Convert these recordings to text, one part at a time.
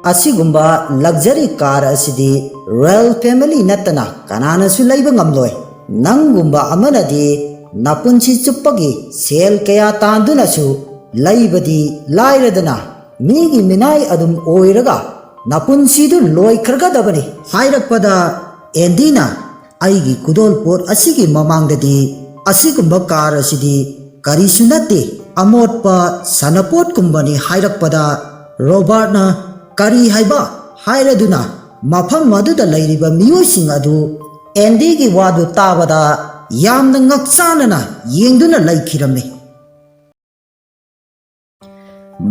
ꯑꯁꯤꯒꯨꯝꯕ ꯂꯛꯖꯔꯤ ꯀꯥꯔ ꯑꯁꯤꯗꯤ royal family ꯅꯠꯇꯅ ꯀꯅꯥꯅꯁꯨ ꯂꯩꯕ ꯉꯝꯂꯣꯏ꯫ ꯅꯪꯒꯨꯝꯕ ꯑꯃꯅꯗꯤ ꯅꯄꯨꯟꯁꯤ ꯆꯨꯞꯄꯒꯤ ꯁꯦꯜ ꯀꯌꯥ ꯇꯥꯟꯗꯨꯅꯁꯨ ꯂꯩꯕꯗꯤ ꯂꯥꯏꯔꯗꯅ ꯃꯤꯒꯤ ꯃꯤꯅꯥꯏ ꯑꯗꯨꯝ ꯑꯣꯏꯔꯒ ꯅꯄꯨꯟꯁꯤꯗꯨ ꯂꯣꯏꯈ꯭ꯔꯒꯗꯕꯅꯤ ꯍꯥꯏꯔꯛꯄꯗ ꯑꯦꯟꯗꯤꯅ ꯑꯩꯒꯤ ꯈꯨꯗꯣꯜꯄꯣꯠ ꯑꯁꯤꯒꯤ ꯃꯃꯥꯡꯗꯗꯤ ꯑꯁꯤꯒꯨꯝꯕ ꯀꯥꯔ ꯑꯁꯤꯗꯤ ꯀꯔꯤꯁꯨ ꯅꯠꯇꯦ, ꯑꯃꯣꯠꯄ ꯁꯅꯄꯣꯠꯀꯨꯝꯕꯅꯤ ꯍꯥꯏꯔꯛꯄꯗ ꯔꯣꯕꯥꯔꯠꯅ ꯀꯔꯤ ꯍꯥꯏꯕ ꯍꯥꯏꯔꯗꯨꯅ ꯃꯐꯝ ꯑꯗꯨꯗ ꯂꯩꯔꯤꯕ ꯃꯤꯑꯣꯏꯁꯤꯡ ꯑꯗꯨ ꯑꯦꯟꯗꯤꯒꯤ ꯋꯥꯗꯨ ꯇꯥꯕꯗ ꯌꯥꯝꯅ ꯉꯛꯆꯥꯅꯅ ꯌꯦꯡꯗꯨꯅ ꯂꯩꯈꯤꯔꯝꯃꯤ꯫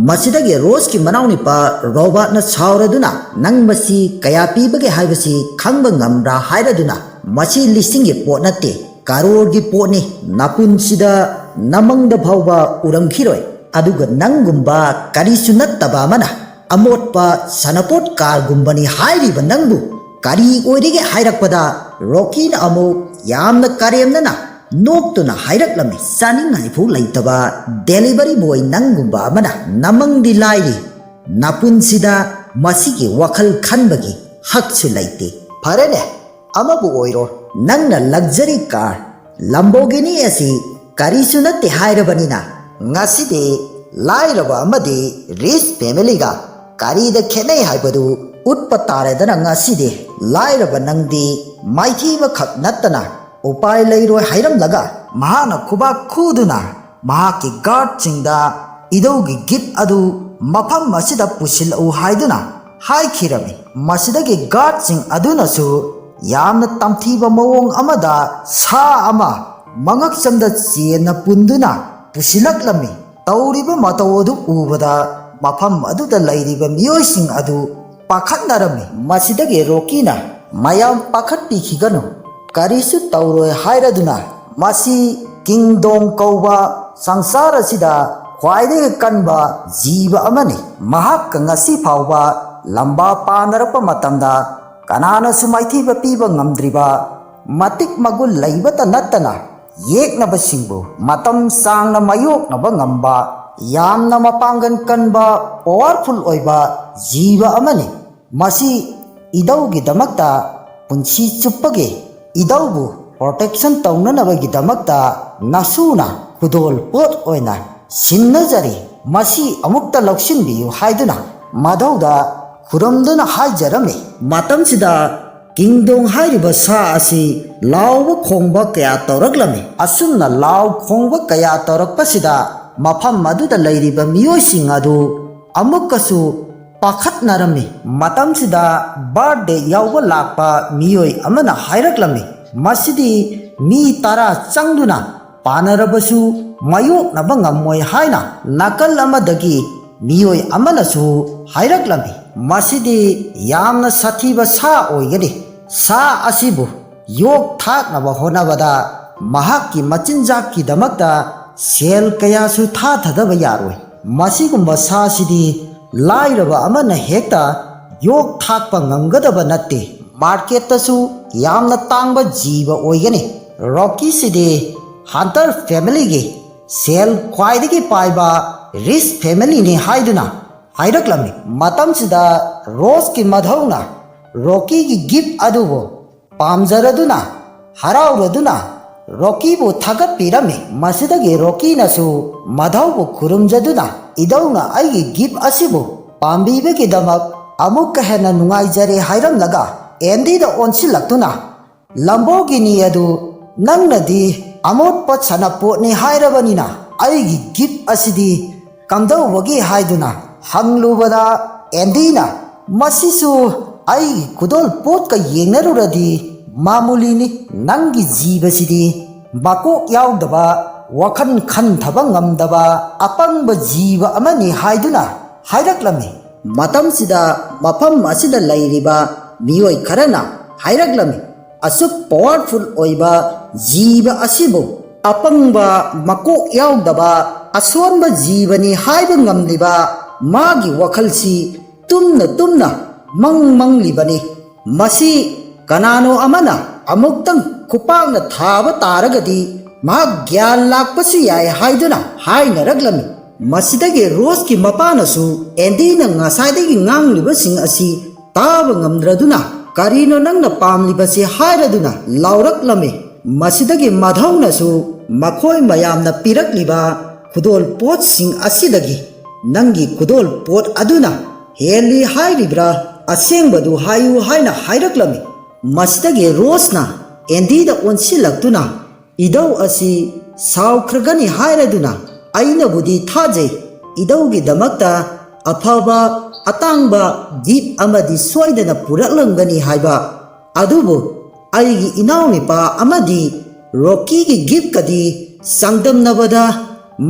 ꯃꯁꯤꯗꯒꯤ ꯔꯣꯁꯀꯤ ꯃꯅꯥꯎꯅꯨꯄꯥ ꯔꯣꯕꯥꯔꯠꯅ ꯁꯥꯎꯔꯗꯨꯅ ꯅꯪ ꯃꯁꯤ ꯀꯌꯥ ꯄꯤꯕꯒꯦ ꯍꯥꯏꯕꯁꯤ ꯈꯪꯕ ꯉꯝꯕ꯭ꯔꯥ ꯍꯥꯏꯔꯗꯨꯅ ꯃꯁꯤ ꯂꯤꯁꯤꯡꯒꯤ ꯄꯣꯠ ꯅꯠꯇꯦ, ꯀꯔꯣꯔꯒꯤ ꯄꯣꯠꯅꯤ, ꯅꯄꯨꯟꯁꯤꯗ ꯅꯃꯪꯗ ꯐꯥꯎꯕ ꯎꯔꯝꯈꯤꯔꯣꯏ, ꯑꯗꯨꯒ ꯅꯪꯒꯨꯝꯕ ꯀꯔꯤꯁꯨ ꯅꯠꯇꯕ ꯑꯃꯅ ꯑꯃꯣꯠꯄ ꯁꯅꯄꯣꯠ ꯀꯥꯔꯒꯨꯝꯕꯅꯤ ꯍꯥꯏꯔꯤꯕ ꯅꯪꯕꯨ ꯀꯔꯤ ꯑꯣꯏꯔꯤꯒꯦ ꯍꯥꯏꯔꯛꯄꯗ ꯔꯣꯀꯤꯅ ꯑꯃꯨꯛ ꯌꯥꯝꯅ ꯀꯔꯦꯝꯅꯅ ꯅꯣꯛꯇꯨꯅ ꯍꯥꯏꯔꯛꯂꯝꯃꯤ, ꯆꯥꯅꯤꯡꯉꯥꯏꯐꯥꯎ ꯂꯩꯇꯕ ꯗꯦꯂꯤꯚꯔꯤ ꯕꯣꯏ ꯅꯪꯒꯨꯝꯕ ꯑꯃꯅ ꯅꯃꯪꯗꯤ ꯂꯥꯏꯔꯤ, ꯅꯄꯨꯟꯁꯤꯗ ꯃꯁꯤꯒꯤ ꯋꯥꯈꯜ ꯈꯟꯕꯒꯤ ꯍꯛꯁꯨ ꯂꯩꯇꯦ꯫ ꯐꯔꯦꯅꯦ, ꯑꯃꯕꯨ ꯑꯣꯏꯔꯣ, ꯅꯪꯅ ꯂꯛꯖꯔꯤ ꯀꯥꯔ ꯂꯝꯕꯣꯔꯒꯤꯅꯤ ꯑꯁꯤ ꯀꯔꯤꯁꯨ ꯅꯠꯇꯦ ꯍꯥꯏꯔꯕꯅꯤꯅ ꯉꯁꯤꯗꯤ ꯂꯥꯏꯔꯕ ꯑꯃꯗꯤ ꯔꯤꯆ ꯐꯦꯃꯤꯂꯤꯒ ꯀꯔꯤꯗ ꯈꯦꯠꯅꯩ ꯍꯥꯏꯕꯗꯨ ꯎꯠꯄ ꯇꯥꯔꯦꯗꯅ ꯉꯁꯤꯗꯤ ꯂꯥꯏꯔꯕ ꯅꯪꯗꯤ ꯃꯥꯏꯊꯤꯕꯈꯛ ꯅꯠꯇꯅ ꯎꯄꯥꯏ ꯂꯩꯔꯣꯏ ꯍꯥꯏꯔꯝꯂꯒ ꯃꯍꯥꯛꯅ ꯈꯨꯕꯥꯛ ꯈꯨꯗꯨꯅ ꯃꯍꯥꯛꯀꯤ ꯒꯥꯔꯗꯁꯤꯡꯗ ꯏꯙꯧꯒꯤ ꯒꯤꯐ ꯑꯗꯨ ꯃꯐꯝ ꯑꯁꯤꯗ ꯄꯨꯁꯤꯜꯂꯛꯎ ꯍꯥꯏꯗꯨꯅ ꯍꯥꯏꯈꯤꯔꯝꯃꯤ꯫ ꯃꯁꯤꯗꯒꯤ ꯒꯥꯔꯗꯁꯤꯡ ꯑꯗꯨꯅꯁꯨ ꯌꯥꯝꯅ ꯇꯝꯊꯤꯕ ꯃꯑꯣꯡ ꯑꯃꯗ ꯁꯥ ꯑꯃ ꯃꯉꯛꯁꯝꯗ ꯆꯦꯟꯅ ꯄꯨꯟꯗꯨꯅ ꯄꯨꯁꯤꯜꯂꯛꯂꯝꯃꯤ꯫ ꯇꯧꯔꯤꯕ ꯃꯇꯧ ꯑꯗꯨ ꯎꯕꯗ ꯃꯐꯝ ꯑꯗꯨꯗ ꯂꯩꯔꯤꯕ ꯃꯤꯑꯣꯏꯁꯤꯡ ꯑꯗꯨ ꯄꯥꯈꯠꯅꯔꯝꯃꯤ꯫ ꯃꯁꯤꯗꯒꯤ ꯔꯣꯀꯤꯅ ꯃꯌꯥꯝ ꯄꯥꯈꯠꯄꯤꯈꯤꯒꯅꯨ, ꯀꯔꯤꯁꯨ ꯇꯧꯔꯣꯏ ꯍꯥꯏꯔꯗꯨꯅ ꯃꯁꯤ ꯀꯤꯡꯗꯣꯡ ꯀꯧꯕ ꯁꯪꯁꯥꯔ ꯑꯁꯤꯗ ꯈ꯭ꯋꯥꯏꯗꯒꯤ ꯀꯟꯕ ꯖꯤꯕ ꯑꯃꯅꯤ, ꯃꯍꯥꯛꯀ ꯉꯁꯤ ꯐꯥꯎꯕ ꯂꯝꯕꯥ ꯄꯥꯅꯔꯛꯄ ꯃꯇꯝꯗ ꯀꯅꯥꯅꯁꯨ ꯃꯥꯏꯊꯤꯕ ꯄꯤꯕ ꯉꯝꯗ꯭ꯔꯤꯕ, ꯃꯇꯤꯛ ꯃꯒꯨꯟ ꯂꯩꯕꯇ ꯅꯠꯇꯅ ꯌꯦꯛꯅꯕꯁꯤꯡꯕꯨ ꯃꯇꯝ ꯁꯥꯡꯅ ꯃꯥꯌꯣꯛꯅꯕ ꯉꯝꯕ ꯌꯥꯝꯅ ꯃꯄꯥꯡꯒꯜ ꯀꯟꯕ ꯄꯥꯋꯔꯐꯨꯜ ꯑꯣꯏꯕ ꯖꯤꯕ ꯑꯃꯅꯤ꯫ ꯃꯁꯤ ꯏꯙꯧꯒꯤꯗꯃꯛꯇ ꯄꯨꯟꯁꯤ ꯆꯨꯞꯄꯒꯤ ꯏꯙꯧꯕꯨ ꯄ꯭ꯔꯣꯇꯦꯛꯁꯟ ꯇꯧꯅꯅꯕꯒꯤꯗꯃꯛꯇ ꯅꯁꯨꯅ ꯈꯨꯗꯣꯜ ꯄꯣꯠ ꯑꯣꯏꯅ ꯁꯤꯟꯅꯖꯔꯤ, ꯃꯁꯤ ꯑꯃꯨꯛꯇ ꯂꯧꯁꯤꯟꯕꯤꯌꯨ ꯍꯥꯏꯗꯨꯅ ꯃꯙꯧꯗ ꯈꯨꯔꯨꯝꯗꯨꯅ ꯍꯥꯏꯖꯔꯝꯃꯤ꯫ ꯃꯇꯝꯁꯤꯗ ꯀꯤꯡꯗꯣꯡ ꯍꯥꯏꯔꯤꯕ ꯁꯥ ꯑꯁꯤ ꯂꯥꯎꯕ ꯈꯣꯡꯕ ꯀꯌꯥ ꯇꯧꯔꯛꯂꯝꯃꯤ꯫ ꯑꯁꯨꯝꯅ ꯂꯥꯎ ꯈꯣꯡꯕ ꯀꯌా ꯇꯧꯔꯛꯄꯁꯤꯗ ꯃꯐꯝ ꯑꯗꯨꯗ ꯂꯩꯔꯤꯕ ꯃꯤꯑꯣꯏꯁꯤꯡ ꯑꯗꯨ ꯑꯃꯨꯛꯀꯁꯨ ꯄꯥꯈꯠꯅꯔꯝꯃꯤ꯫ ꯃꯇꯝꯁꯤꯗ ꯕꯥꯔꯊꯗꯦ ꯌꯥꯎꯕ ꯂꯥꯛꯄ ꯃꯤꯑꯣꯏ ꯑꯃꯅ ꯍꯥꯏꯔꯛꯂꯝꯃꯤ, ꯃꯁꯤꯗꯤ ꯃꯤ 10 ꯆꯪꯗꯨꯅ ꯄꯥꯅꯔꯕꯁꯨ ꯃꯥꯌꯣꯛꯅꯕ ꯉꯝꯃꯣꯏ ꯍꯥꯏꯅ ꯅꯥꯀꯜ ꯑꯃꯗꯒꯤ ꯃꯤꯑꯣꯏ ꯑꯃꯅꯁꯨ ꯍꯥꯏꯔꯛꯂꯝꯃꯤ, ꯃꯁꯤꯗꯤ ꯌꯥꯝꯅ ꯁꯥꯊꯤꯕ ꯁꯥ ꯑꯣꯏꯒꯅꯤ, ꯁꯥ ꯑꯁꯤꯕꯨ ꯌꯣꯛ ꯊꯥꯛꯅꯕ ꯍꯣꯠꯅꯕꯗ ꯃꯍꯥꯛꯀꯤ ꯃꯆꯤꯟꯖꯥꯛꯀꯤꯗꯃꯛꯇ ꯁꯦꯜ ꯀꯌꯥꯁꯨ ꯊꯥꯊꯗꯕ ꯌꯥꯔꯣꯏ, ꯃꯁꯤꯒꯨꯝꯕ ꯁꯥꯁꯤꯗꯤ ꯂꯥꯏꯔꯕ ꯑꯃꯅ ꯍꯦꯛꯇ ꯌꯣꯛ ꯊꯥꯛꯄ ꯉꯝꯒꯗꯕ ꯅꯠꯇꯦ, ꯃꯥꯔꯀꯦꯠꯇꯁꯨ ꯌꯥꯝꯅ ꯇꯥꯡꯕ ꯖꯤꯕ ꯑꯣꯏꯒꯅꯤ꯫ ꯔꯣꯀꯤꯁꯤꯗꯤ ꯍꯟꯇꯔ ꯐꯦꯃꯤꯂꯤꯒꯤ ꯁꯦꯜ ꯈ꯭ꯋꯥꯏꯗꯒꯤ ꯄꯥꯏꯕ ꯔꯤꯆ ꯐꯦꯃꯤꯂꯤꯅꯤ ꯍꯥꯏꯗꯨꯅ ꯍꯥꯏꯔꯛꯂꯝꯃꯤ꯫ ꯃꯇꯝꯁꯤꯗ ꯔꯣꯁꯀꯤ ꯃꯙꯧꯅ ꯔꯣꯀꯤꯒꯤ ꯒꯤꯐ ꯑꯗꯨꯕꯨ ꯄꯥꯝꯖꯔꯗꯨꯅ ꯍꯔꯥꯎꯔꯗꯨꯅ ꯔꯣꯀꯤꯕꯨ ꯊꯥꯒꯠꯄꯤꯔꯝꯃꯤ꯫ ꯃꯁꯤꯗꯒꯤ ꯔꯣꯀꯤꯅꯁꯨ ꯃꯙꯧꯕꯨ ꯈꯨꯔꯨꯝꯖꯗꯨꯅ ꯏꯙꯧꯅ ꯑꯩꯒꯤ ꯒꯤꯐ ꯑꯁꯤꯕꯨ ꯄꯥꯝꯕꯤꯕꯒꯤꯗꯃꯛ ꯑꯃꯨꯛꯀ ꯍꯦꯟꯅ ꯅꯨꯡꯉꯥꯏꯖꯔꯦ ꯍꯥꯏꯔꯝꯂꯒ ꯑꯦꯟꯗꯤꯗ ꯑꯣꯟꯁꯤꯜꯂꯛꯇꯨꯅ ꯂꯝꯕꯣꯔꯒꯤꯅꯤ ꯑꯗꯨ ꯅꯪꯅꯗꯤ ꯑꯃꯣꯠꯄ ꯁꯅꯄꯣꯠꯅꯤ ꯍꯥꯏꯔꯕꯅꯤꯅ ꯑꯩꯒꯤ ꯒꯤꯐ ꯑꯁꯤꯗꯤ ꯀꯝꯗꯧꯕꯒꯤ ꯍꯥꯏꯗꯨꯅ ꯍꯪꯂꯨꯕꯗ ꯑꯦꯟꯗꯤꯅ ꯃꯁꯤꯁꯨ ꯑꯩꯒꯤ ꯈꯨꯗꯣꯜ ꯄꯣꯠꯀ ꯌꯦꯡꯅꯔꯨꯔꯗꯤ ꯃꯥꯃꯨꯂꯤꯅꯤ, ꯅꯪꯒꯤ ꯖꯤꯕꯁꯤꯗꯤ ꯃꯀꯣꯛ ꯌꯥꯎꯗꯕ, ꯋꯥꯈꯜ ꯈꯟꯊꯕ ꯉꯝꯗꯕ ꯑꯄꯪꯕ ꯖꯤꯕ ꯑꯃꯅꯤ ꯍꯥꯏꯗꯨꯅ ꯍꯥꯏꯔꯛꯂꯝꯃꯤ꯫ ꯃꯇꯝꯁꯤꯗ ꯃꯐꯝ ꯑꯁꯤꯗ ꯂꯩꯔꯤꯕ ꯃꯤꯑꯣꯏ ꯈꯔꯅ ꯍꯥꯏꯔꯛꯂꯝꯃꯤ, ꯑꯁꯨꯛ ꯄꯥꯋꯔꯐꯨꯜ ꯑꯣꯏꯕ ꯖꯤꯕ ꯑꯁꯤꯕꯨ ꯑꯄꯪꯕ, ꯃꯀꯣꯛ ꯌꯥꯎꯗꯕ, ꯑꯁꯣꯟꯕ ꯖꯤꯕꯅꯤ ꯍꯥꯏꯕ ꯉꯝꯂꯤꯕ ꯃꯥꯒꯤ ꯋꯥꯈꯜꯁꯤ ꯇꯨꯝꯅ ꯇꯨꯝꯅ ꯃꯪꯂꯤꯕꯅꯤ, ꯃꯁꯤ ꯀꯅꯥꯅꯣ ꯑꯃꯅ ꯑꯃꯨꯛꯇꯪ ꯈꯨꯄꯥꯛꯅ ꯊꯥꯕ ꯇꯥꯔꯒꯗꯤ ꯃꯍꯥꯛ ꯒ꯭ꯌꯥꯟ ꯂꯥꯛꯄꯁꯨ ꯌꯥꯏ ꯍꯥꯏꯗꯨꯅ ꯍꯥꯏꯅꯔꯛꯂꯝꯃꯤ꯫ ꯃꯁꯤꯗꯒꯤ ꯔꯣꯁꯀꯤ ꯃꯄꯥꯅꯁꯨ ꯑꯦꯟꯗꯤꯅ ꯉꯁꯥꯏꯗꯒꯤ ꯉꯥꯡꯂꯤꯕꯁꯤꯡ ꯑꯁꯤ ꯇꯥꯕ ꯉꯝꯗ꯭ꯔꯗꯨꯅ ꯀꯔꯤꯅꯣ ꯅꯪꯅ ꯄꯥꯝꯂꯤꯕꯁꯤ ꯍꯥꯏꯔꯗꯨꯅ ꯂꯥꯎꯔꯛꯂꯝꯃꯤ꯫ ꯃꯁꯤꯗꯒꯤ ꯃꯙꯧꯅꯁꯨ ꯃꯈꯣꯏ ꯃꯌꯥꯝꯅ ꯄꯤꯔꯛꯂꯤꯕ ꯈꯨꯗꯣꯜ ꯄꯣꯠꯁꯤꯡ ꯑꯁꯤꯗꯒꯤ ꯅꯪꯒꯤ ꯈꯨꯗꯣꯜ ꯄꯣꯠ ꯑꯗꯨꯅ ꯍꯦꯜꯂꯤ ꯍꯥꯏꯔꯤꯕ꯭ꯔꯥ ꯑꯁꯦꯡꯕꯗꯨ ꯍꯥꯏꯌꯨ ꯍꯥꯏꯅ ꯍꯥꯏꯔꯛꯂꯝꯃꯤ꯫ ꯃꯁꯤꯗꯒꯤ ꯔꯣꯁꯅ ꯑꯦꯟꯗꯤꯗ ꯑꯣꯟꯁꯤꯜꯂꯛꯇꯨꯅ ꯏꯙꯧ ꯑꯁꯤ ꯁꯥꯎꯈ꯭ꯔꯒꯅꯤ ꯍꯥꯏꯔꯗꯨꯅ ꯑꯩꯅꯕꯨꯗꯤ ꯊꯥꯖꯩ ꯏꯙꯧꯒꯤꯗꯃꯛꯇ ꯑꯐꯕ ꯑꯇꯥꯡꯕ ꯒꯤꯐ ꯑꯃꯗꯤ ꯁꯣꯏꯗꯅ ꯄꯨꯔꯛꯂꯝꯒꯅꯤ ꯍꯥꯏꯕ, ꯑꯗꯨꯕꯨ ꯑꯩꯒꯤ ꯏꯅꯥꯎꯅꯨꯄꯥ ꯑꯃꯗꯤ ꯔꯣꯀꯤꯒꯤ ꯒꯤꯐꯀꯗꯤ ꯆꯥꯡꯗꯝꯅꯕꯗ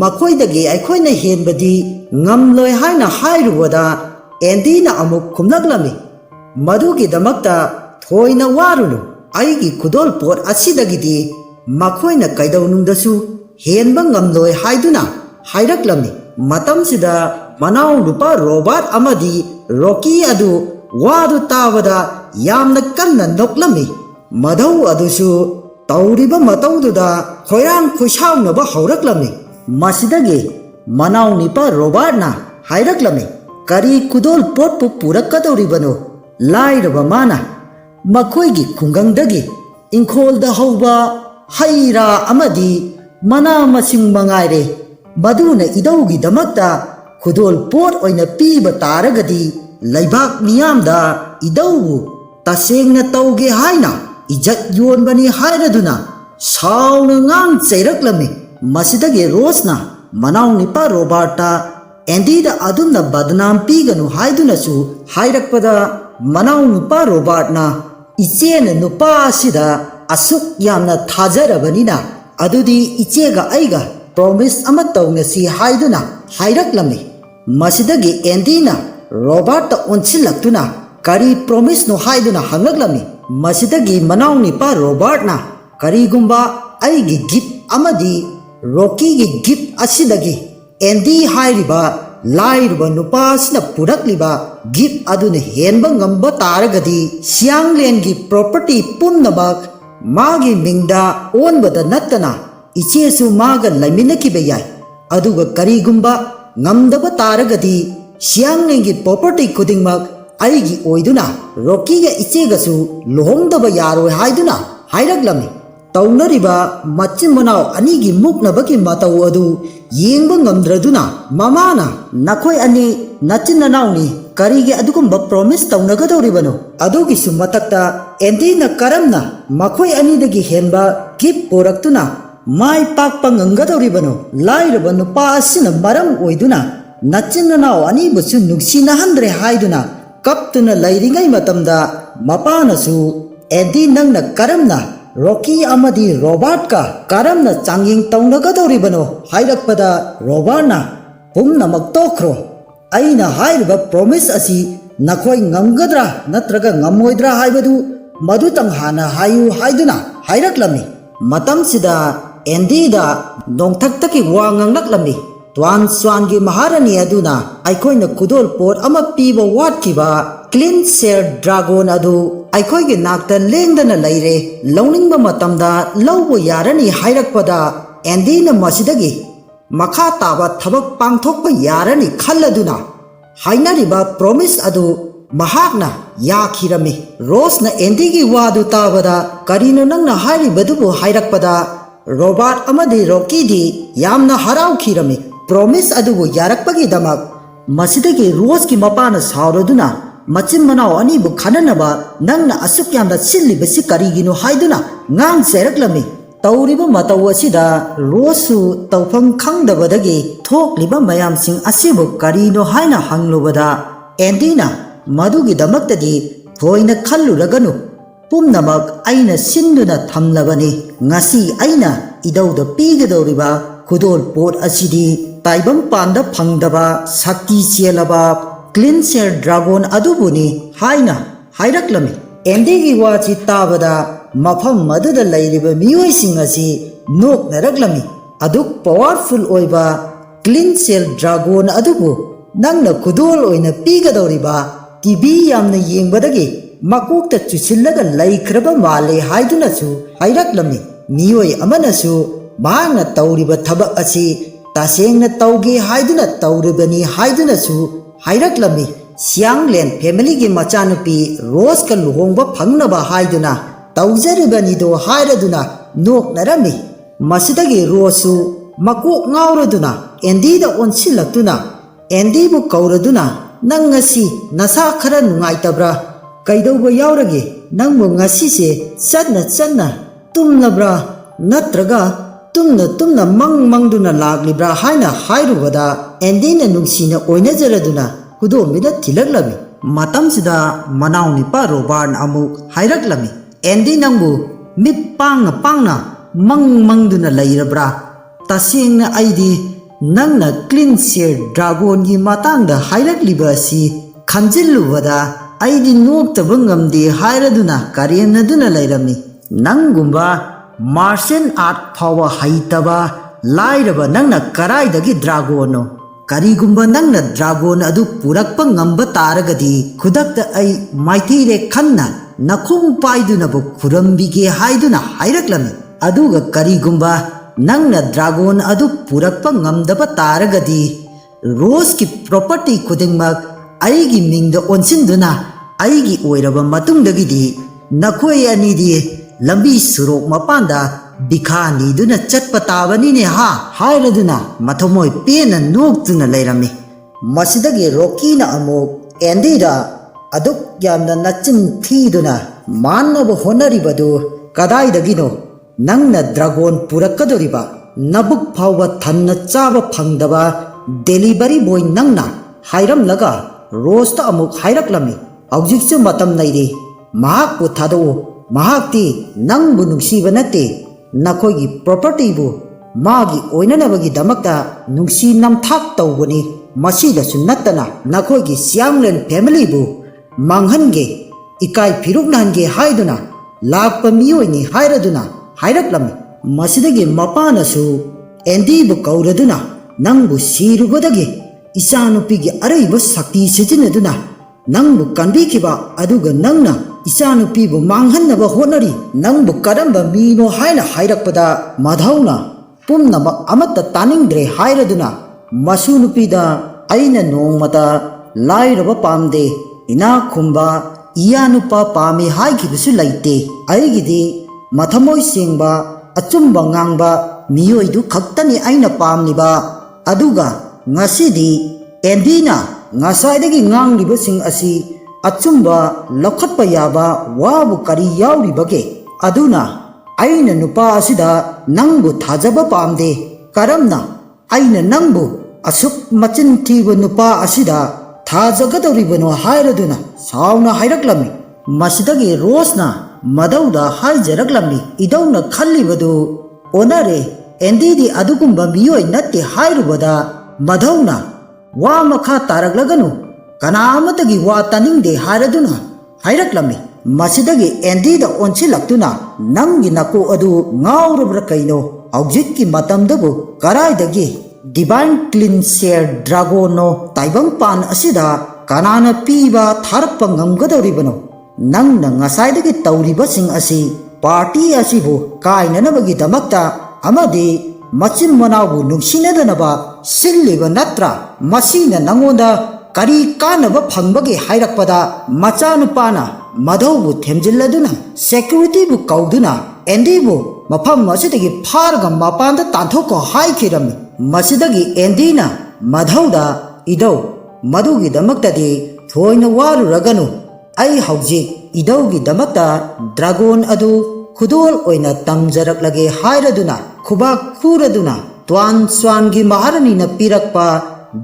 ꯃꯈꯣꯏꯗꯒꯤ ꯑꯩꯈꯣꯏꯅ ꯍꯦꯟꯕꯗꯤ ꯉꯝꯂꯣꯏ ꯍꯥꯏꯅ ꯍꯥꯏꯔꯨꯕꯗ ꯑꯦꯟꯗꯤꯅ ꯑꯃꯨꯛ ꯈꯨꯝꯂꯛꯂꯝꯃꯤ, ꯃꯗꯨꯒꯤꯗꯃꯛꯇ ꯊꯣꯏꯅ ꯋꯥꯔꯨꯅꯨ, ꯑꯩꯒꯤ ꯈꯨꯗꯣꯜ ꯄꯣꯠ ꯑꯁꯤꯗꯒꯤꯗꯤ ꯃꯈꯣꯏꯅ ꯀꯩꯗꯧꯅꯨꯡꯗꯁꯨ ꯍꯦꯟꯕ ꯉꯝꯂꯣꯏ ꯍꯥꯏꯗꯨꯅ ꯍꯥꯏꯔꯛꯂꯝꯃꯤ꯫ ꯃꯇꯝꯁꯤꯗ ꯃꯅꯥꯎ ꯅꯨꯄꯥ ꯔꯣꯕꯥꯔꯠ ꯑꯃꯗꯤ ꯔꯣꯀꯤ ꯑꯗꯨ ꯋꯥꯗꯨ ꯇꯥꯕꯗ ꯌꯥꯝꯅ ꯀꯟꯅ ꯅꯣꯛꯂꯝꯃꯤ꯫ ꯃꯙꯧ ꯑꯗꯨꯁꯨ ꯇꯧꯔꯤꯕ ꯃꯇꯧꯗꯨꯗ ꯈꯣꯏꯔꯥꯡ ꯈꯣꯏꯁꯥꯎꯅꯕ ꯍꯧꯔꯛꯂꯝꯃꯤ꯫ ꯃꯁꯤꯗꯒꯤ ꯃꯅꯥꯎ ꯅꯨꯄꯥ ꯔꯣꯕꯥꯔꯠꯅ ꯍꯥꯏꯔꯛꯂꯝꯃꯤ, ꯀꯔꯤ ꯈꯨꯗꯣꯜ ꯄꯣꯠꯄꯨ ꯄꯨꯔꯛꯀꯗꯧꯔꯤꯕꯅꯣ? ꯂꯥꯏꯔꯕ ꯃꯥꯅ ꯃꯈꯣꯏꯒꯤ ꯈꯨꯡꯒꯪꯗꯒꯤ ꯏꯪꯈꯣꯜꯗ ꯍꯧꯕ ꯍꯩ ꯔꯥ ꯑꯃꯗꯤ ꯃꯅꯥ ꯃꯁꯤꯡ ꯃꯉꯥꯏꯔꯦ, ꯃꯗꯨꯅ ꯏꯙꯧꯒꯤꯗꯃꯛꯇ ꯈꯨꯗꯣꯜ ꯄꯣꯠ ꯑꯣꯏꯅ ꯄꯤꯕ ꯇꯥꯔꯒꯗꯤ ꯂꯩꯕꯥꯛ ꯃꯤꯌꯥꯝꯗ ꯏꯙꯧꯕꯨ ꯇꯁꯦꯡꯅ ꯇꯧꯒꯦ ꯍꯥꯏꯅ ꯏꯖꯠ ꯌꯣꯟꯕꯅꯤ ꯍꯥꯏꯔꯗꯨꯅ ꯁꯥꯎꯅ ꯉꯥꯡ ꯆꯩꯔꯛꯂꯝꯃꯤ꯫ ꯃꯁꯤꯗꯒꯤ ꯔꯣꯁꯅ ꯃꯅꯥꯎ ꯅꯨꯄꯥ ꯔꯣꯕꯥꯔꯠꯇ ꯑꯦꯟꯗꯤꯗ ꯑꯗꯨꯝꯅ ꯕꯗꯅꯥꯝ ꯄꯤꯒꯅꯨ ꯍꯥꯏꯗꯨꯅꯁꯨ ꯍꯥꯏꯔꯛꯄꯗ ꯃꯅꯥꯎ ꯅꯨꯄꯥ ꯔꯣꯕꯥꯔꯠꯅ ꯏꯆꯦꯅ ꯅꯨꯄꯥ ꯑꯁꯤꯗ ꯑꯁꯨꯛ ꯌꯥꯝꯅ ꯊꯥꯖꯔꯕꯅꯤꯅ ꯑꯗꯨꯗꯤ ꯏꯆꯦꯒ ꯑꯩꯒ ꯄ꯭ꯔꯣꯃꯤꯁ ꯑꯃ ꯇꯧꯅꯁꯤ ꯍꯥꯏꯗꯨꯅ ꯍꯥꯏꯔꯛꯂꯝꯃꯤ꯫ ꯃꯁꯤꯗꯒꯤ ꯑꯦꯟꯗꯤꯅ ꯔꯣꯕꯥꯔꯠꯇ ꯑꯣꯟꯁꯤꯜꯂꯛꯇꯨꯅ ꯀꯔꯤ ꯄ꯭ꯔꯣꯃꯤꯁꯅꯣ ꯍꯥꯏꯗꯨꯅ ꯍꯪꯂꯛꯂꯝꯃꯤ꯫ ꯃꯁꯤꯗꯒꯤ ꯃꯅꯥꯎ ꯅꯨꯄꯥ ꯔꯣꯕꯥꯔꯠꯅ ꯀꯔꯤꯒꯨꯝꯕ ꯑꯩꯒꯤ ꯒꯤꯐ ꯑꯃꯗꯤ ꯔꯣꯀꯤꯒꯤ ꯒꯤꯐ ꯑꯁꯤꯗꯒꯤ ꯑꯦꯟꯗꯤ ꯍꯥꯏꯔꯤꯕ ꯂꯥꯏꯔꯕ ꯅꯨꯄꯥ ꯑꯁꯤꯅ ꯄꯨꯔꯛꯂꯤꯕ ꯒꯤꯐ ꯑꯗꯨꯅ ꯍꯦꯟꯕ ꯉꯝꯕ ꯇꯥꯔꯒꯗꯤ ꯁꯤꯌꯥꯡꯂꯦꯟꯒꯤ ꯄ꯭ꯔꯣꯄꯔꯇꯤ ꯄꯨꯝꯅꯃꯛ ꯃꯥꯒꯤ ꯃꯤꯡꯗ ꯑꯣꯟꯕꯗ ꯅꯠꯇꯅ ꯏꯆꯦꯁꯨ ꯃꯥꯒ ꯂꯩꯃꯤꯟꯅꯈꯤꯕ ꯌꯥꯏ, ꯑꯗꯨꯒ ꯀꯔꯤꯒꯨꯝꯕ ꯉꯝꯗꯕ ꯇꯥꯔꯒꯗꯤ ꯁꯤꯌꯥꯡꯂꯦꯟꯒꯤ ꯄ꯭ꯔꯣꯄꯔꯇꯤ ꯈꯨꯗꯤꯡꯃꯛ ꯑꯩꯒꯤ ꯑꯣꯏꯗꯨꯅ ꯔꯣꯀꯤꯒ ꯏꯆꯦꯒꯁꯨ ꯂꯨꯍꯣꯡꯗꯕ ꯌꯥꯔꯣꯏ ꯍꯥꯏꯗꯨꯅ ꯍꯥꯏꯔꯛꯂꯝꯃꯤ꯫ ꯇꯧꯅꯔꯤꯕ ꯃꯆꯤꯟ ꯃꯅꯥꯎ ꯑꯅꯤꯒꯤ ꯃꯨꯛꯅꯕꯒꯤ ꯃꯇꯧ ꯑꯗꯨ ꯌꯦꯡꯕ ꯉꯝꯗ꯭ꯔꯗꯨꯅ ꯃꯃꯥꯅ ꯅꯈꯣꯏ ꯑꯅꯤ ꯅꯆꯤꯟ ꯅꯅꯥꯎꯅꯤ, ꯀꯔꯤꯒꯤ ꯑꯗꯨꯒꯨꯝꯕ ꯄ꯭ꯔꯣꯃꯤꯁ ꯇꯧꯅꯒꯗꯧꯔꯤꯕꯅꯣ? ꯑꯗꯨꯒꯤꯁꯨ ꯃꯊꯛꯇ ꯑꯦꯟꯗꯤꯅ ꯀꯔꯝꯅ ꯃꯈꯣꯏ ꯑꯅꯤꯗꯒꯤ ꯍꯦꯟꯕ ꯒꯤꯐ ꯄꯨꯔꯛꯇꯨꯅ ꯃꯥꯏ ꯄꯥꯛꯄ ꯉꯝꯒꯗꯧꯔꯤꯕꯅꯣ? ꯂꯥꯏꯔꯕ ꯅꯨꯄꯥ ꯑꯁꯤꯅ ꯃꯔꯝ ꯑꯣꯏꯗꯨꯅ ꯅꯆꯤꯟ ꯅꯅꯥꯎ ꯑꯅꯤꯕꯨꯁꯨ ꯅꯨꯡꯁꯤꯅꯍꯟꯗ꯭ꯔꯦ ꯍꯥꯏꯗꯨꯅ ꯀꯞꯇꯨꯅ ꯂꯩꯔꯤꯉꯩ ꯃꯇꯝꯗ ꯃꯄꯥꯅꯁꯨ ꯑꯦꯟꯗꯤ ꯅꯪꯅ ꯀꯔꯝꯅ ꯔꯣꯀꯤ ꯑꯃꯗꯤ ꯔꯣꯕꯥꯔꯠꯀ ꯀꯔꯝꯅ ꯆꯥꯡꯌꯦꯡ ꯇꯧꯅꯒꯗꯧꯔꯤꯕꯅꯣ ꯍꯥꯏꯔꯛꯄꯗ ꯔꯣꯕꯥꯔꯠꯅ ꯄꯨꯝꯅꯃꯛ ꯇꯣꯛꯈ꯭ꯔꯣ, ꯑꯩꯅ ꯍꯥꯏꯔꯤꯕ ꯄ꯭ꯔꯣꯃꯤꯁ ꯑꯁꯤ ꯅꯈꯣꯏ ꯉꯝꯒꯗ꯭ꯔꯥ ꯅꯠꯇ꯭ꯔꯒ ꯉꯝꯃꯣꯏꯗ꯭ꯔꯥ ꯍꯥꯏꯕꯗꯨ ꯃꯗꯨꯇꯪ ꯍꯥꯟꯅ ꯍꯥꯏꯌꯨ ꯍꯥꯏꯗꯨꯅ ꯍꯥꯏꯔꯛꯂꯝꯃꯤ꯫ ꯃꯇꯝꯁꯤꯗ ꯑꯦꯟꯗꯤꯗ ꯅꯣꯡꯊꯛꯇꯒꯤ ꯋꯥ ꯉꯥꯡꯂꯛꯂꯝꯃꯤ, ꯇ꯭ꯋꯥꯟ ꯁ꯭ꯋꯥꯟꯒꯤ ꯃꯍꯥꯔꯥꯅꯤ ꯑꯗꯨꯅ ꯑꯩꯈꯣꯏꯅ ꯈꯨꯗꯣꯜ ꯄꯣꯠ ꯑꯃ ꯄꯤꯕ ꯋꯥꯠꯈꯤꯕ ꯀ꯭ꯂꯤꯟ ꯁꯦꯌꯔ ꯗ꯭ꯔꯥꯒꯣꯟ ꯑꯗꯨ ꯑꯩꯈꯣꯏꯒꯤ ꯅꯥꯛꯇ ꯂꯦꯡꯗꯅ ꯂꯩꯔꯦ, ꯂꯧꯅꯤꯡꯕ ꯃꯇꯝꯗ ꯂꯧꯕ ꯌꯥꯔꯅꯤ ꯍꯥꯏꯔꯛꯄꯗ ꯑꯦꯟꯗꯤꯅ ꯃꯁꯤꯗꯒꯤ ꯃꯈꯥ ꯇꯥꯕ ꯊꯕꯛ ꯄꯥꯡꯊꯣꯛꯄ ꯌꯥꯔꯅꯤ ꯈꯜꯂꯗꯨꯅ ꯍꯥꯏꯅꯔꯤꯕ ꯄ꯭ꯔꯣꯃꯤꯁ ꯑꯗꯨ ꯃꯍꯥꯛꯅ ꯌꯥꯈꯤꯔꯝꯃꯤ꯫ ꯔꯣꯁꯅ ꯑꯦꯟꯗꯤꯒꯤ ꯋꯥꯗꯨ ꯇꯥꯕꯗ ꯀꯔꯤꯅꯣ ꯅꯪꯅ ꯍꯥꯏꯔꯤꯕꯗꯨꯕꯨ ꯍꯥꯏꯔꯛꯄꯗ ꯔꯣꯕꯥꯔꯠ ꯑꯃꯗꯤ ꯔꯣꯀꯤꯗꯤ ꯌꯥꯝꯅ ꯍꯔꯥꯎꯈꯤꯔꯝꯃꯤ ꯄ꯭ꯔꯣꯃꯤꯁ ꯑꯗꯨꯕꯨ ꯌꯥꯔꯛꯄꯒꯤꯗꯃꯛ꯫ ꯃꯁꯤꯗꯒꯤ ꯔꯣꯁꯀꯤ ꯃꯄꯥꯅ ꯁꯥꯎꯔꯗꯨꯅ ꯃꯆꯤꯟ ꯃꯅꯥꯎ ꯑꯅꯤꯕꯨ ꯈꯟꯅꯅꯕ ꯅꯪꯅ ꯑꯁꯨꯛ ꯌꯥꯝꯅ ꯁꯤꯜꯂꯤꯕꯁꯤ ꯀꯔꯤꯒꯤꯅꯣ ꯍꯥꯏꯗꯨꯅ ꯉꯥꯡ ꯆꯩꯔꯛꯂꯝꯃꯤ꯫ ꯇꯧꯔꯤꯕ ꯃꯇꯧ ꯑꯁꯤꯗ ꯔꯣꯁꯁꯨ ꯇꯧꯐꯝ ꯈꯪꯗꯕꯗꯒꯤ ꯊꯣꯛꯂꯤꯕ ꯃꯌꯥꯝꯁꯤꯡ ꯑꯁꯤꯕꯨ ꯀꯔꯤꯅꯣ ꯍꯥꯏꯅ ꯍꯪꯂꯨꯕꯗ ꯑꯦꯟꯗꯤꯅ ꯃꯗꯨꯒꯤꯗꯃꯛꯇꯗꯤ ꯊꯣꯏꯅ ꯈꯜꯂꯨꯔꯒꯅꯨ, ꯄꯨꯝꯅꯃꯛ ꯑꯩꯅ ꯁꯤꯟꯗꯨꯅ ꯊꯝꯂꯕꯅꯤ, ꯉꯁꯤ ꯑꯩꯅ ꯏꯙꯧꯗ ꯄꯤꯒꯗꯧꯔꯤꯕ ꯈꯨꯗꯣꯜ ꯄꯣꯠ ꯑꯁꯤꯗꯤ ꯇꯥꯏꯕꯪꯄꯥꯟꯗ ꯐꯪꯗꯕ ꯁꯛꯇꯤ ꯆꯦꯜꯂꯕ ꯀ꯭ꯂꯤꯟ ꯁꯦꯌꯔ ꯗ꯭ꯔꯥꯒꯣꯟ ꯑꯗꯨꯕꯨꯅꯤ ꯍꯥꯏꯅ ꯍꯥꯏꯔꯛꯂꯝꯃꯤ꯫ ꯑꯦꯟꯗꯤꯒꯤ ꯋꯥꯁꯤ ꯇꯥꯕꯗ ꯃꯐꯝ ꯑꯗꯨꯗ ꯂꯩꯔꯤꯕ ꯃꯤꯑꯣꯏꯁꯤꯡ ꯑꯁꯤ ꯅꯣꯛꯅꯔꯛꯂꯝꯃꯤ꯫ ꯑꯗꯨꯛ ꯄꯋꯥꯔꯐꯨꯜ ꯑꯣꯏꯕ ꯀ꯭ꯂꯤꯟ ꯁꯦꯌꯔ ꯗ꯭ꯔꯥꯒꯣꯟ ꯑꯗꯨꯕꯨ ꯅꯪꯅ ꯈꯨꯗꯣꯜ ꯑꯣꯏꯅ ꯄꯤꯒꯗꯧꯔꯤꯕ ꯇꯤꯚꯤ ꯌꯥꯝꯅ ꯌꯦꯡꯕꯗꯒꯤ ꯃꯀꯣꯛꯇ ꯆꯨꯁꯤꯜꯂꯒ ꯂꯩꯈ꯭ꯔꯕ ꯃꯥꯜꯂꯦ ꯍꯥꯏꯗꯨꯅꯁꯨ ꯍꯥꯏꯔꯛꯂꯝꯃꯤ꯫ ꯃꯤꯑꯣꯏ ꯑꯃꯅꯁꯨ ꯃꯍꯥꯛꯅ ꯇꯧꯔꯤꯕ ꯊꯕꯛ ꯑꯁꯤ tasengna tauge haiduna tauribani haiduna su hairaklammi Sianglen family gi machanupi Rose ka luhongba phangnaba haiduna taujaribani do hairaduna noknarami masidagi Rose makok ngauraduna Andy da onsilaktuna Andy bu kauraduna nang ngasi nasa khara nungaitabra kaidauba yaurage nang mo ngasi se chadna tumnabra natraga tumna mangduna laglibra haina hairubada Andy na nungsina oinajaraduna Kudomida thilaklami matamsida manauni pa Robert amuk hairaklami Andy nangbu mit pangna mangduna lairabra tasengna aidi nangna clean share dragon gi matangda hairakliba si khanjillubada aidi noktaba ngamde hairaduna karenaduna lairami nangumba martial art phawa haitaba lairaba nangna karaidagi dragono Karigumba nangna dragon adu purakpa ngamba taragadi khudakta ai maithire khanna nakhung paiduna bu khurambige haiduna hairaklami aduga karigumba nangna dragon adu purakpa ngamdaba taragadi Rose ki property khudingmak aigi mingda onsinduna aigi oiraba matungdagidi nakhoi anidi lambi surok mapanda Bikhani duna chatpa tabani ne ha hairaduna mathomoi pena noktuna lairami masidagi Rocky na amuk Andy da aduk yamna nachin thiduna mannabu honaribadu kadaidagino nangna dragon purakadoriba nabuk phawba thanna chaba phangdaba delivery boy nangna hairamlaga Rose ta amuk hairaklami aujikchu matam nairi mahak pu thado mahakti nangbu nungsiba nate Nakhoigi property bu magi oinanabagi damakta nungsi namthak tawbani masida su nattana nakhoigi Sianglen family bu manghange ikai phiruknange haiduna lakpa miyoini hairaduna hairaklam masidagi mapana su Andy bu kauraduna nangbu sirubadagi isanupigi araiba sakti sijinaduna nangbu kanbikiba aduga nangna Isanupi bu manghannaba honari nangbu karamba mino haina hairakpada madhauna pumnaba amatta taningdre hairaduna masunupida aina nongmata lairaba pamde ina khumba iyanupa pami haikibusu laite aigidi mathamoi singba achumba ngangba miyoidu khaktani aina pamniba aduga ngasidi Andyna ngasaidagi nganglibasing asi Achumba lokhatpa yaba wabu kari yauribage aduna aina nupa asida nangbu thajaba pamde karamna aina nangbu asuk machin thiba nupa asida thajagadoribano hairaduna sauna hairaklami masidagi Rose na madauda haijaraklami idawna khallibadu onare Andy di adugumba miyoi natte hairubada madhauna wa makha taraglaganu Kanamatagi wa taningde hairaduna hairaklammi masidagi Andy da onsilaktuna nangi nako adu ngaurabra kaino aujikki matamdabu karaidagi divine clean share dragono taibang pan asida kanana piba tharpa ngamgadoribano nangna ngasaidagi tauribasing asi party asibu kainanabagi damakta amadi machin manabu nungsinadana silliba natra masina nangonda Kari kanaba phangbagi hairakpada machanupana madhaubu themjilladuna security bu kauduna Andy bu mafam masidagi pharga mapanda tanthoko haikirami masidagi Andy na madhauda idau madugi damaktadi thoina waru raganu ai haujik idaugi damakta dragon adu khudol oina tamjaraklage hairaduna khubak khuraduna twan swangi maharani na pirakpa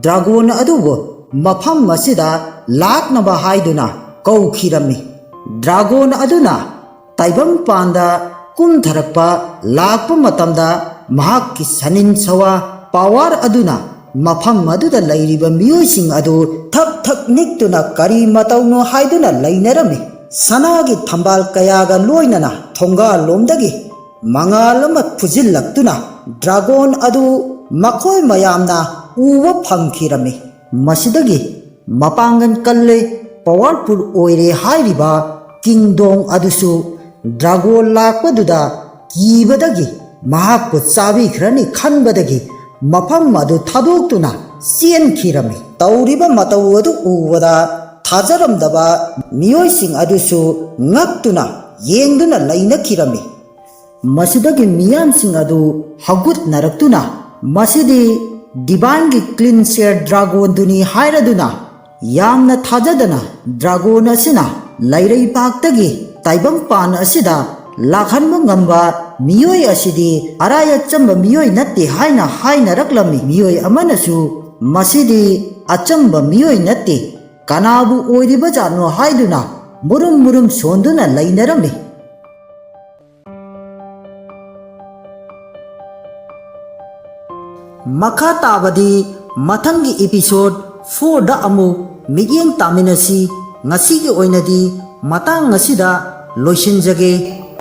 dragon adubu Mafam masida laknaba haiduna kaukhirami Dragon aduna taibam panda kumtharakpa lakpa matamda mahakki sanin sawa power aduna mafam maduda lairiba miyoising adu thak niktuna kari matauno haiduna lainarami sanagi thambal kayaga loinana thonga lomdagi mangalama phujillaktuna Dragon adu makhoi mayamna uwa phangkhirami Masidagi mapangan kalle powerful oire hairiba kingdom adusu dragon lakpaduda kibadagi mahakku chabi khrani khanbadagi ꯃꯐꯝ ꯑꯗꯨ ꯊꯥꯗꯣꯛꯇꯨꯅ ꯆꯦꯟꯈꯤꯔꯝꯃꯤ꯫ ꯇꯧꯔꯤꯕ ꯃꯇꯧ ꯑꯗꯨ ꯎꯕꯗ ꯊꯥꯖꯔꯝꯗꯕ ꯃꯤꯑꯣꯏꯁꯤꯡ ꯑꯗꯨꯁꯨ ꯉꯛꯇꯨꯅ ꯌꯦꯡꯗꯨꯅ ꯂꯩꯅꯈꯤꯔꯝꯃꯤ꯫ ꯃꯁꯤꯗꯒꯤ ꯃꯤꯌꯥꯝꯁꯤꯡ ꯑꯗꯨ ꯍꯧꯒꯠꯅꯔꯛꯇꯨꯅ ꯃꯁꯤꯗꯤ ꯗꯤꯚꯥꯏꯟꯒꯤ ꯀ꯭ꯂꯤꯟ ꯁꯤꯌꯔ ꯗ꯭ꯔꯥꯒꯣꯟꯗꯨꯅꯤ ꯍꯥꯏꯔꯗꯨꯅ ꯌꯥꯝꯅ ꯊꯥꯖꯗꯅ ꯗ꯭ꯔꯥꯒꯣꯟ ꯑꯁꯤꯅ ꯂꯩꯔꯩꯕꯥꯛꯇꯒꯤ ꯇꯥꯏꯕꯪꯄꯥꯟ ꯑꯁꯤꯗ ꯂꯥꯛꯍꯟꯕ ꯉꯝꯕ ꯃꯤꯑꯣꯏ ꯑꯁꯤꯗꯤ ꯑꯔꯥꯏ ꯑꯆꯝꯕ ꯃꯤꯑꯣꯏ ꯅꯠꯇꯦ ꯍꯥꯏꯅ ꯍꯥꯏꯅꯔꯛꯂꯝꯃꯤ꯫ ꯃꯤꯑꯣꯏ ꯑꯃꯅꯁꯨ ꯃꯁꯤꯗꯤ ꯑꯆꯝꯕ ꯃꯤꯑꯣꯏ ꯅꯠꯇꯦ, ꯀꯅꯥꯕꯨ ꯑꯣꯏꯔꯤꯕꯖꯥꯠꯅꯣ ꯍꯥꯏꯗꯨꯅ ꯃꯨꯔꯨꯝ ꯃꯨꯔꯨꯝ ꯁꯣꯟꯗꯨꯅ ꯂꯩꯅꯔꯝꯃꯤ꯫ ꯃꯈꯥ ꯇꯥꯕꯗꯤ ꯃꯊꯪꯒꯤ ꯏꯄꯤꯁꯣꯗ 4ꯗ ꯑꯃꯨꯛ ꯃꯤꯠꯌꯦꯡ ꯇꯥꯃꯤꯟꯅꯁꯤ꯫ ꯉꯁꯤꯒꯤ ꯑꯣꯏꯅꯗꯤ ꯃꯇꯥꯡ ꯑꯁꯤꯗ ꯂꯣꯏꯁꯤꯟꯖꯒꯦ꯫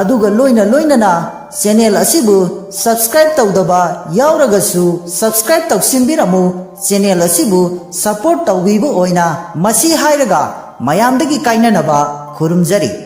ꯑꯗꯨꯒ ꯂꯣꯏꯅꯅ ꯆꯦꯅꯦꯜ ꯑꯁꯤꯕꯨ ꯁꯕꯁꯀ꯭ꯔꯥꯏꯕ ꯇꯧꯗꯕ ꯌꯥꯎꯔꯒꯁꯨ ꯁꯕꯁꯀ꯭ꯔꯥꯏꯕ ꯇꯧꯁꯤꯟꯕꯤꯔꯝꯃꯨ꯫ ꯆꯦꯅꯦꯜ ꯑꯁꯤꯕꯨ ꯁꯄꯣꯔꯠ ꯇꯧꯕꯤꯕ ꯑꯣꯏꯅ ꯃꯁꯤ ꯍꯥꯏꯔꯒ ꯃꯌꯥꯝꯗꯒꯤ ꯀꯥꯏꯅꯅꯕ ꯈꯨꯔꯨꯝꯖꯔꯤ꯫